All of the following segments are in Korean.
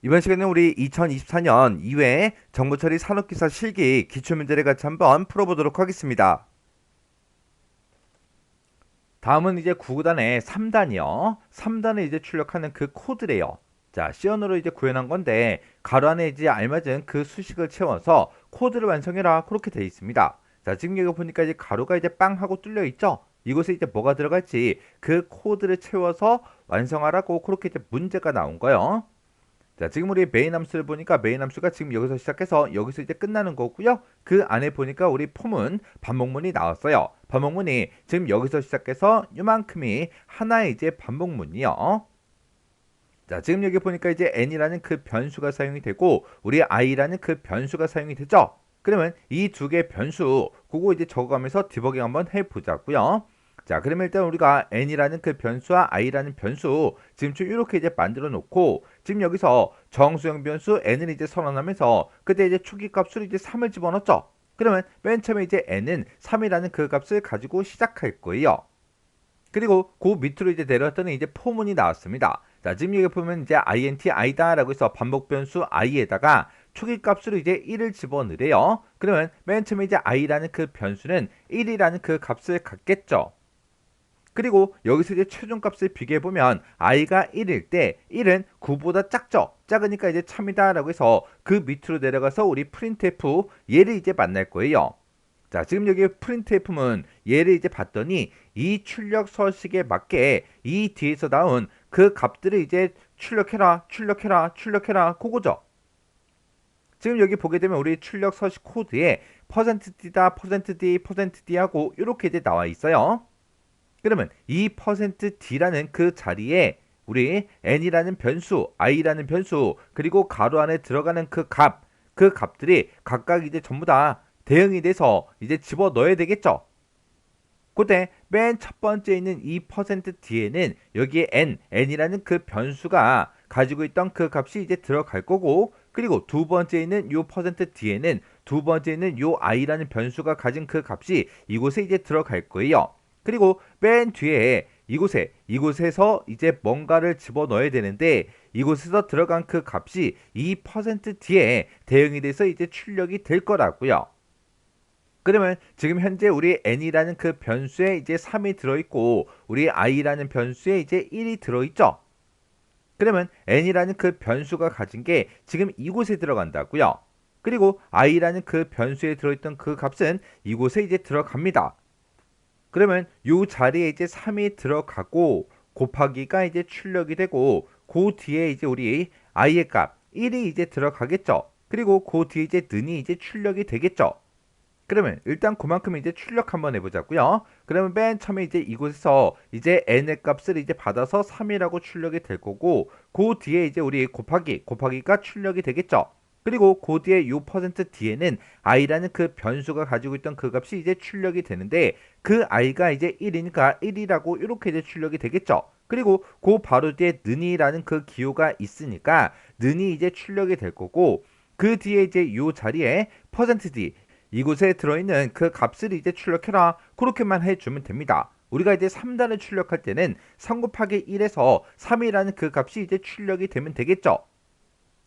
이번 시간에 우리 2024년 2회 정보처리 산업기사 실기 기출문제를 같이 한번 풀어보도록 하겠습니다. 다음은 이제 구구단의 3단이요. 3단을 이제 출력하는 그 코드래요. 자, C언어로 이제 구현한 건데 가로 안에 이제 알맞은 그 수식을 채워서 코드를 완성해라. 그렇게 되어 있습니다. 자, 지금 여기 보니까 이제 가로가 이제 빵 하고 뚫려 있죠. 이곳에 이제 뭐가 들어갈지 그 코드를 채워서 완성하라고 그렇게 이제 문제가 나온 거예요. 자, 지금 우리 메인 함수를 보니까 메인 함수가 지금 여기서 시작해서 여기서 이제 끝나는 거고요. 그 안에 보니까 우리 폼은 반복문이 나왔어요. 반복문이 지금 여기서 시작해서 요만큼이 하나의 이제 반복문이요. 자, 지금 여기 보니까 이제 n이라는 그 변수가 사용이 되고 우리 i라는 그 변수가 사용이 되죠. 그러면 이 두 개의 변수 그거 이제 적어가면서 디버깅 한번 해보자고요. 자, 그러면 일단 우리가 n이라는 그 변수와 i라는 변수 지금 좀 이렇게 이제 만들어 놓고 지금 여기서 정수형 변수 n을 이제 선언하면서 그때 이제 초기값으로 이제 3을 집어넣었죠. 그러면 맨 처음에 이제 n은 3이라는 그 값을 가지고 시작할 거예요. 그리고 그 밑으로 이제 내려왔더니 이제 포문이 나왔습니다. 자, 지금 여기 보면 이제 int i다라고 해서 반복 변수 i에다가 초기 값으로 이제 1을 집어넣으래요. 그러면 맨 처음에 이제 i라는 그 변수는 1이라는 그 값을 갖겠죠. 그리고 여기서 이제 최종 값을 비교해 보면 i가 1일 때 1은 9보다 작죠. 작으니까 이제 참이다라고 해서 그 밑으로 내려가서 우리 printf 얘를 이제 만날 거예요. 자, 지금 여기 printf는 얘를 이제 봤더니 이 출력 서식에 맞게 이 뒤에서 나온 그 값들을 이제 출력해라 그거죠. 지금 여기 보게 되면 우리 출력 서식 코드에 %d다, %d, %d 하고 이렇게 이제 나와 있어요. 그러면 이 %d라는 그 자리에 우리 n이라는 변수, i라는 변수, 그리고 가로 안에 들어가는 그 값들이 각각 이제 전부 다 대응이 돼서 이제 집어 넣어야 되겠죠. 그때 맨 첫 번째 있는 이 %d에는 여기에 n이라는 그 변수가 가지고 있던 그 값이 이제 들어갈 거고, 그리고 두 번째 있는 요 %d에는 두 번째 있는 요 i라는 변수가 가진 그 값이 이곳에 이제 들어갈 거예요. 그리고 맨 뒤에 이곳에서 이제 뭔가를 집어넣어야 되는데 이곳에서 들어간 그 값이 이 %d에 대응이 돼서 이제 출력이 될 거라고요. 그러면 지금 현재 우리 n이라는 그 변수에 이제 3이 들어있고 우리 i라는 변수에 이제 1이 들어있죠. 그러면 n이라는 그 변수가 가진 게 지금 이곳에 들어간다고요. 그리고 i라는 그 변수에 들어있던 그 값은 이곳에 이제 들어갑니다. 그러면 이 자리에 이제 3이 들어가고 곱하기가 이제 출력이 되고 그 뒤에 이제 우리 i의 값 1이 이제 들어가겠죠. 그리고 그 뒤에 이제 는이 이제 출력이 되겠죠. 그러면 일단 그만큼 이제 출력 한번 해보자고요. 그러면 맨 처음에 이제 이곳에서 이제 n의 값을 이제 받아서 3이라고 출력이 될 거고 그 뒤에 이제 우리 곱하기가 출력이 되겠죠. 그리고 그 뒤에 요 %d에는 i라는 그 변수가 가지고 있던 그 값이 이제 출력이 되는데 그 i가 이제 1이니까 1이라고 이렇게 이제 출력이 되겠죠. 그리고 그 바로 뒤에 는이라는 그 기호가 있으니까 는이 이제 출력이 될 거고 그 뒤에 이제 요 자리에 %d 이곳에 들어있는 그 값을 이제 출력해라. 그렇게만 해주면 됩니다. 우리가 이제 3단을 출력할 때는 3 곱하기 1에서 3이라는 그 값이 이제 출력이 되면 되겠죠.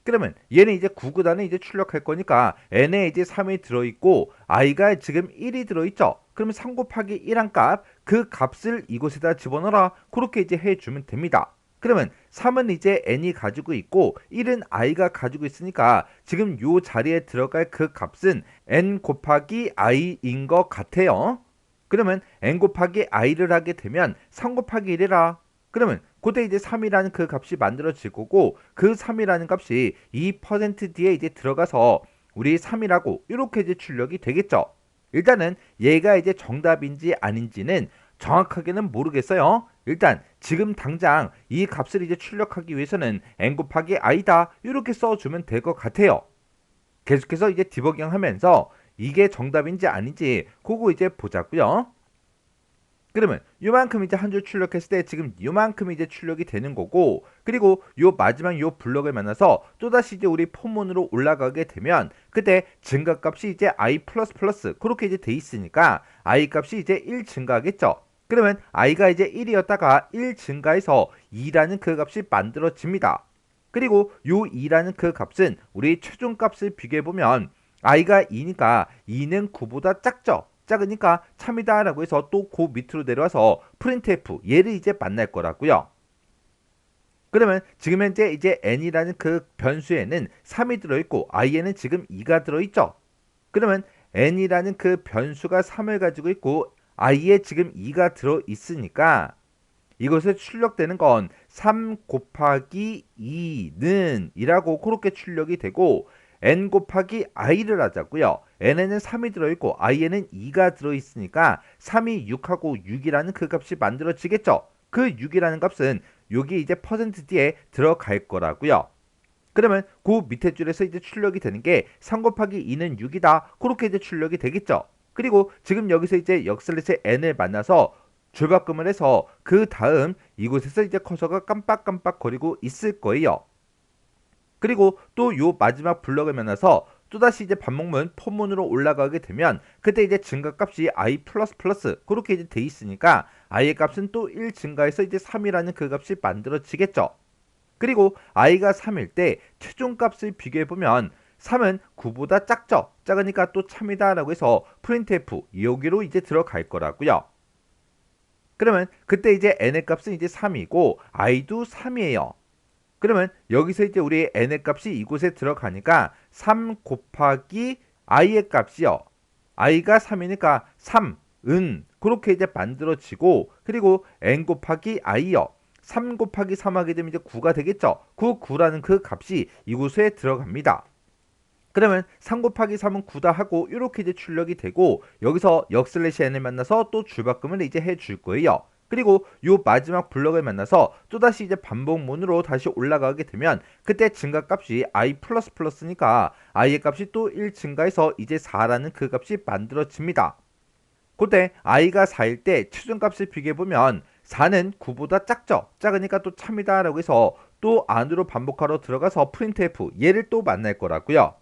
그러면 얘는 이제 9구단을 이제 출력할 거니까 n에 이제 3이 들어있고 i가 지금 1이 들어있죠. 그러면 3 곱하기 1한 값, 그 값을 이곳에다 집어넣어라. 그렇게 이제 해주면 됩니다. 그러면 3은 이제 n이 가지고 있고 1은 i가 가지고 있으니까 지금 요 자리에 들어갈 그 값은 n 곱하기 i인 것 같아요. 그러면 n 곱하기 i를 하게 되면 3 곱하기 1이라. 그러면 그때 이제 3이라는 그 값이 만들어질 거고 그 3이라는 값이 이 %d에 이제 들어가서 우리 3이라고 이렇게 이제 출력이 되겠죠. 일단은 얘가 이제 정답인지 아닌지는 정확하게는 모르겠어요. 일단 지금 당장 이 값을 이제 출력하기 위해서는 n 곱하기 i다 이렇게 써주면 될 것 같아요. 계속해서 이제 디버깅 하면서 이게 정답인지 아닌지 그거 이제 보자고요. 그러면 요만큼 이제 한 줄 출력했을 때 지금 요만큼 이제 출력이 되는 거고 그리고 요 마지막 요 블럭을 만나서 또다시 이제 우리 포문으로 올라가게 되면 그때 증가값이 이제 i++ 그렇게 이제 돼 있으니까 i 값이 이제 1 증가하겠죠. 그러면 i가 이제 1이었다가 1 증가해서 2라는 그 값이 만들어집니다. 그리고 요 2라는 그 값은 우리 최종값을 비교해보면 i가 2니까 2는 9보다 작죠. 작으니까 참이다 라고 해서 또 그 밑으로 내려와서 printf 얘를 이제 만날 거라고요. 그러면 지금 현재 이제 n이라는 그 변수에는 3이 들어있고 i에는 지금 2가 들어있죠. 그러면 n이라는 그 변수가 3을 가지고 있고 i에 지금 2가 들어있으니까 이것에 출력되는 건 3 곱하기 2는 이라고 그렇게 출력이 되고 n 곱하기 i를 하자고요. n에는 3이 들어있고 i에는 2가 들어있으니까 3이 6하고 6이라는 그 값이 만들어지겠죠. 그 6이라는 값은 여기 이제 %d에 들어갈 거라고요. 그러면 그 밑에 줄에서 이제 출력이 되는 게 3 곱하기 2는 6이다. 그렇게 이제 출력이 되겠죠. 그리고 지금 여기서 이제 역슬래시 n을 만나서 줄바꿈을 해서 그 다음 이곳에서 이제 커서가 깜빡깜빡 거리고 있을 거예요. 그리고 또 요 마지막 블럭을 만나서 또다시 이제 반복문 포문으로 올라가게 되면 그때 이제 증가값이 i 그렇게 이제 돼 있으니까 i의 값은 또 1 증가해서 이제 3이라는 그 값이 만들어지겠죠. 그리고 i가 3일 때 최종값을 비교해보면 3은 9보다 작죠. 작으니까 또 참이다 라고 해서 printf 여기로 이제 들어갈 거라고요. 그러면 그때 이제 n의 값은 이제 3이고 i도 3이에요. 그러면 여기서 이제 우리 n의 값이 이곳에 들어가니까 3 곱하기 i의 값이요. i가 3이니까 3은 그렇게 이제 만들어지고 그리고 n 곱하기 i요. 3 곱하기 3 하게 되면 이제 9가 되겠죠. 9라는 그 값이 이곳에 들어갑니다. 그러면 3 곱하기 3은 9다 하고 이렇게 이제 출력이 되고 여기서 역슬래시 n을 만나서 또 줄바꿈을 이제 해줄 거예요. 그리고 요 마지막 블럭을 만나서 또다시 이제 반복문으로 다시 올라가게 되면 그때 증가값이 i 니까 i의 값이 또 1 증가해서 이제 4라는 그 값이 만들어집니다. 그때 i가 4일 때 최종값을 비교해보면 4는 9보다 작죠. 작으니까 또 참이다 라고 해서 또 안으로 반복하러 들어가서 printf 얘를 또 만날 거라고요.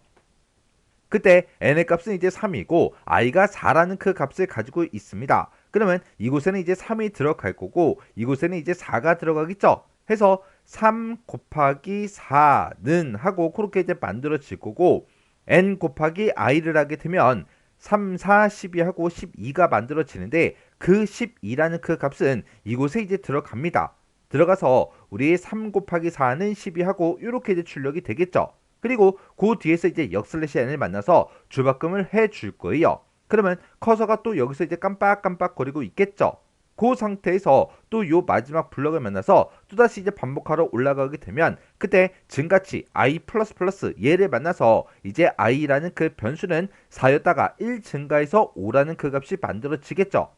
그때 n의 값은 이제 3이고 i가 4라는 그 값을 가지고 있습니다. 그러면 이곳에는 이제 3이 들어갈 거고 이곳에는 이제 4가 들어가겠죠. 해서 3 곱하기 4는 하고 그렇게 이제 만들어질 거고 n 곱하기 i를 하게 되면 3, 4, 12 하고 12가 만들어지는데 그 12라는 그 값은 이곳에 이제 들어갑니다. 들어가서 우리 3 곱하기 4는 12 하고 이렇게 이제 출력이 되겠죠. 그리고 그 뒤에서 이제 역슬래시 n을 만나서 줄바꿈을 해줄 거예요. 그러면 커서가 또 여기서 이제 깜빡깜빡 거리고 있겠죠. 그 상태에서 또 요 마지막 블럭을 만나서 또다시 이제 반복하러 올라가게 되면 그때 증가치 i 얘를 만나서 이제 i라는 그 변수는 4였다가 1 증가해서 5라는 그 값이 만들어지겠죠.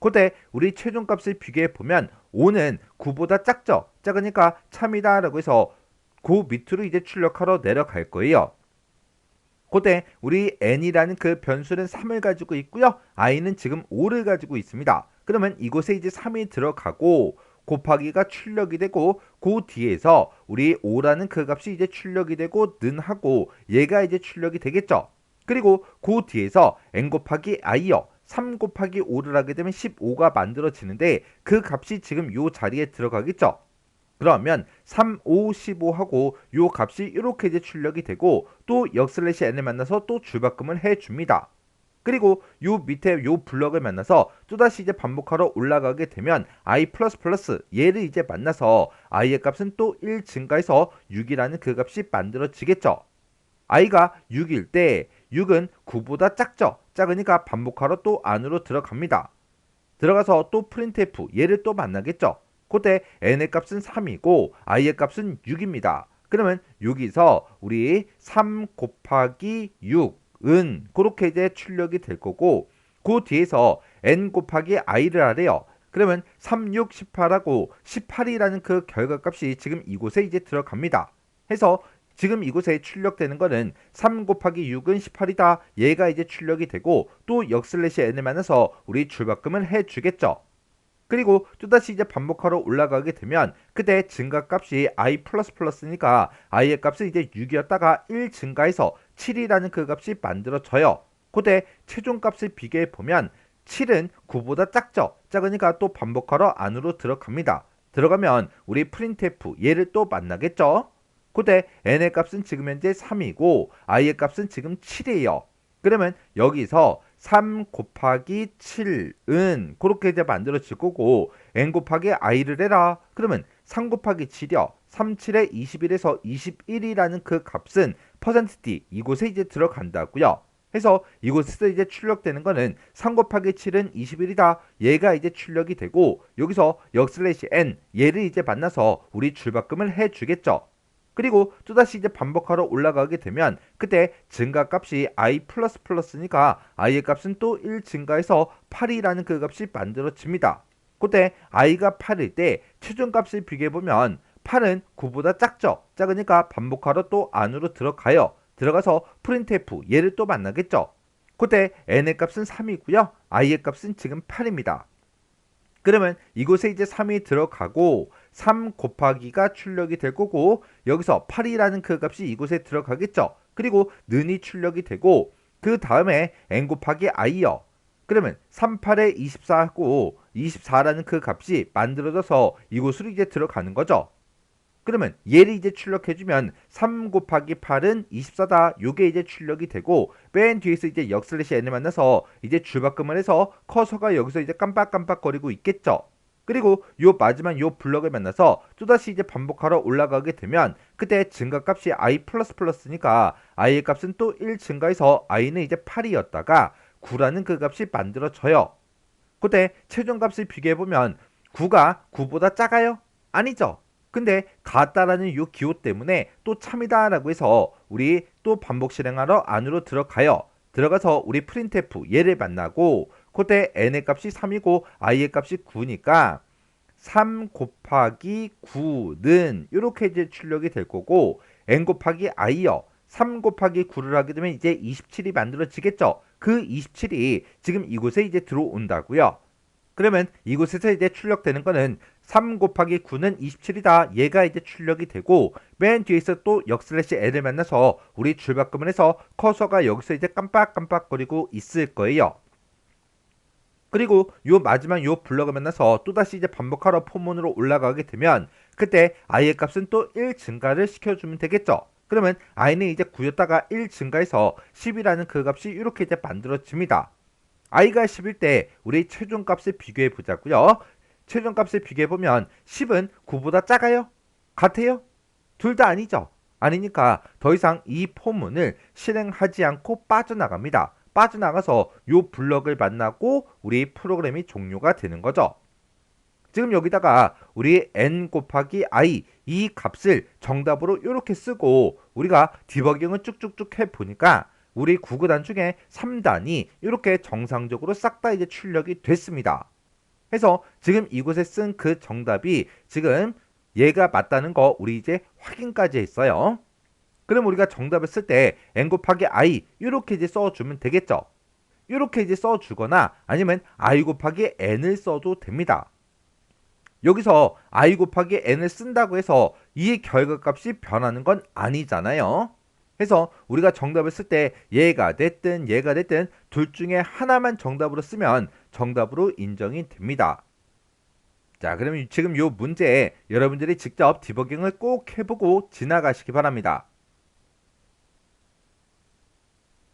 그때 우리 최종값을 비교해 보면 5는 9보다 작죠. 작으니까 참이다 라고 해서 그 밑으로 이제 출력하러 내려갈 거예요. 그때 우리 n이라는 그 변수는 3을 가지고 있고요. i는 지금 5를 가지고 있습니다. 그러면 이곳에 이제 3이 들어가고 곱하기가 출력이 되고 그 뒤에서 우리 5라는 그 값이 이제 출력이 되고 는 하고 얘가 이제 출력이 되겠죠. 그리고 그 뒤에서 n 곱하기 i요. 3 곱하기 5를 하게 되면 15가 만들어지는데 그 값이 지금 요 자리에 들어가겠죠. 그러면 3, 5, 15 하고 요 값이 이렇게 이제 출력이 되고 또 역슬래시 n을 만나서 또 줄바꿈을 해줍니다. 그리고 요 밑에 요 블럭을 만나서 또다시 이제 반복하러 올라가게 되면 i 얘를 이제 만나서 i의 값은 또 1 증가해서 6이라는 그 값이 만들어지겠죠. i가 6일 때 6은 9보다 작죠. 작으니까 반복하러 또 안으로 들어갑니다. 들어가서 또 printf 얘를 또 만나겠죠. 그때 n의 값은 3이고 i의 값은 6입니다. 그러면 여기서 우리 3 곱하기 6은 그렇게 이제 출력이 될 거고 그 뒤에서 n 곱하기 i를 하래요. 그러면 3, 6, 18하고 18이라는 그 결과값이 지금 이곳에 이제 들어갑니다. 해서 지금 이곳에 출력되는 거는 3 곱하기 6은 18이다. 얘가 이제 출력이 되고 또 역슬래시 n을 만나서 우리 줄바꿈을 해주겠죠. 그리고 또다시 이제 반복하러 올라가게 되면 그때 증가값이 i 니까 i의 값은 이제 6이었다가 1 증가해서 7이라는 그 값이 만들어져요. 그때 최종값을 비교해 보면 7은 9보다 작죠. 작으니까 또 반복하러 안으로 들어갑니다. 들어가면 우리 printf 얘를 또 만나겠죠. 그때 n의 값은 지금 현재 3이고 i의 값은 지금 7이에요. 그러면 여기서 3 곱하기 7은 그렇게 이제 만들어질 거고 n 곱하기 i를 해라. 그러면 3 곱하기 7이요. 3, 7에 21에서 21이라는 그 값은 %d 이곳에 이제 들어간다고요. 해서 이곳에서 이제 출력되는 거는 3 곱하기 7은 21이다. 얘가 이제 출력이 되고 여기서 역/n 얘를 이제 만나서 우리 줄바꿈을 해주겠죠. 그리고 또다시 이제 반복하러 올라가게 되면 그때 증가값이 i 플러스 플러스니까 i의 값은 또 1 증가해서 8이라는 그 값이 만들어집니다. 그때 i가 8일 때 최종값을 비교해보면 8은 9보다 작죠. 작으니까 반복하러 또 안으로 들어가요. 들어가서 프린트f 얘를 또 만나겠죠. 그때 n의 값은 3이고요. i의 값은 지금 8입니다. 그러면 이곳에 이제 3이 들어가고 3 곱하기가 출력이 될 거고 여기서 8이라는 그 값이 이곳에 들어가겠죠. 그리고 는이 출력이 되고 그 다음에 n 곱하기 i요. 그러면 38에 24하고 24라는 그 값이 만들어져서 이곳으로 이제 들어가는 거죠. 그러면 얘를 이제 출력해주면 3 곱하기 8은 24다. 요게 이제 출력이 되고 맨 뒤에서 이제 역/n을 만나서 이제 줄바꿈을 해서 커서가 여기서 이제 깜빡깜빡거리고 있겠죠. 그리고 요 마지막 요 블럭을 만나서 또다시 이제 반복하러 올라가게 되면 그때 증가값이 i 플러스 플러스니까 i의 값은 또 1 증가해서 i는 이제 8이었다가 9라는 그 값이 만들어져요. 그때 최종값을 비교해보면 9가 9보다 작아요? 아니죠. 근데 같다라는 요 기호 때문에 또 참이다라고 해서 우리 또 반복 실행하러 안으로 들어가요. 들어가서 우리 printf 얘를 만나고 그때 n의 값이 3이고 i의 값이 9니까 3 곱하기 9는 이렇게 이제 출력이 될 거고 n 곱하기 i요. 3 곱하기 9를 하게 되면 이제 27이 만들어지겠죠. 그 27이 지금 이곳에 이제 들어온다고요. 그러면 이곳에서 이제 출력되는 거는 3 곱하기 9는 27이다. 얘가 이제 출력이 되고 맨 뒤에서 또 역/n을 만나서 우리 줄바꿈을 해서 커서가 여기서 이제 깜빡깜빡거리고 있을 거예요. 그리고 요 마지막 요 블럭을 만나서 또다시 이제 반복하러 포문으로 올라가게 되면 그때 i의 값은 또 1 증가를 시켜주면 되겠죠. 그러면 i는 이제 9였다가 1 증가해서 10이라는 그 값이 이렇게 이제 만들어집니다. i가 10일 때 우리 최종값을 비교해 보자고요. 최종값을 비교해 보면 10은 9보다 작아요? 같아요? 둘 다 아니죠. 아니니까 더 이상 이 포문을 실행하지 않고 빠져나갑니다. 빠져나가서 요 블럭을 만나고 우리 프로그램이 종료가 되는 거죠. 지금 여기다가 우리 n 곱하기 i 이 값을 정답으로 이렇게 쓰고 우리가 디버깅을 쭉쭉쭉 해보니까 우리 구구단 중에 3단이 이렇게 정상적으로 싹 다 이제 출력이 됐습니다. 해서 지금 이곳에 쓴 그 정답이 지금 얘가 맞다는 거 우리 이제 확인까지 했어요. 그럼 우리가 정답을 쓸 때 n 곱하기 i 이렇게 이제 써주면 되겠죠. 이렇게 이제 써주거나 아니면 i 곱하기 n을 써도 됩니다. 여기서 i 곱하기 n을 쓴다고 해서 이 결과값이 변하는 건 아니잖아요. 해서 우리가 정답을 쓸 때 얘가 됐든 둘 중에 하나만 정답으로 쓰면 정답으로 인정이 됩니다. 자, 그러면 지금 이 문제 여러분들이 직접 디버깅을 꼭 해보고 지나가시기 바랍니다.